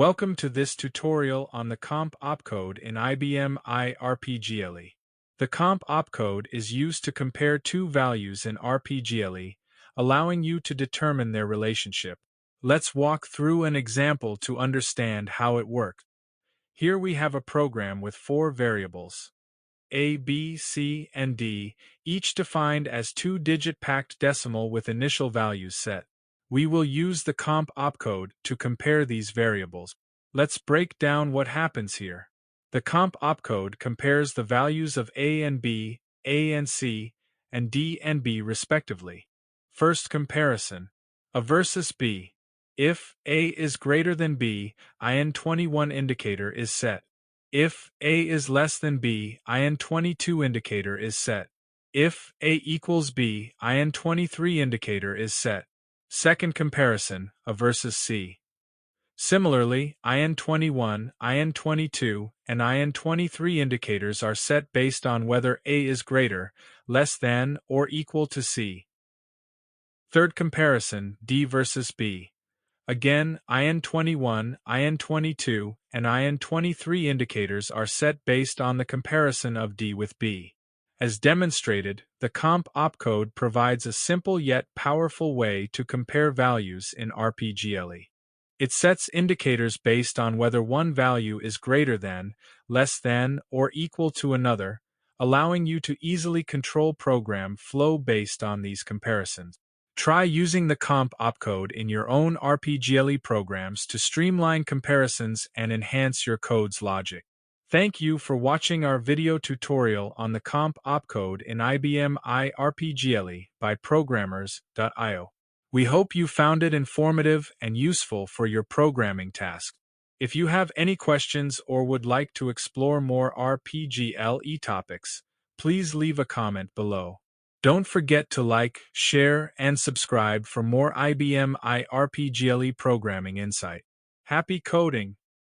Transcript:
Welcome to this tutorial on the comp opcode in IBM iRPGLE. The comp opcode is used to compare two values in RPGLE, allowing you to determine their relationship. Let's walk through an example to understand how it works. Here we have a program with four variables, A, B, C, and D, each defined as two-digit packed decimal with initial values set. We will use the comp opcode to compare these variables. Let's break down what happens here. The comp opcode compares the values of A and B, A and C, and D and B respectively. First comparison. A versus B. If A is greater than B, IN21 indicator is set. If A is less than B, IN22 indicator is set. If A equals B, IN23 indicator is set. Second comparison, A versus C. Similarly, IN21, IN22, and IN23 indicators are set based on whether A is greater, less than, or equal to C. Third comparison, D versus B. Again, IN21, IN22, and IN23 indicators are set based on the comparison of D with B. As demonstrated, the comp opcode provides a simple yet powerful way to compare values in RPGLE. It sets indicators based on whether one value is greater than, less than, or equal to another, allowing you to easily control program flow based on these comparisons. Try using the comp opcode in your own RPGLE programs to streamline comparisons and enhance your code's logic. Thank you for watching our video tutorial on the comp opcode in IBM iRPGLE by Programmers.io. We hope you found it informative and useful for your programming tasks. If you have any questions or would like to explore more RPGLE topics, please leave a comment below. Don't forget to like, share, and subscribe for more IBM iRPGLE programming insight. Happy coding!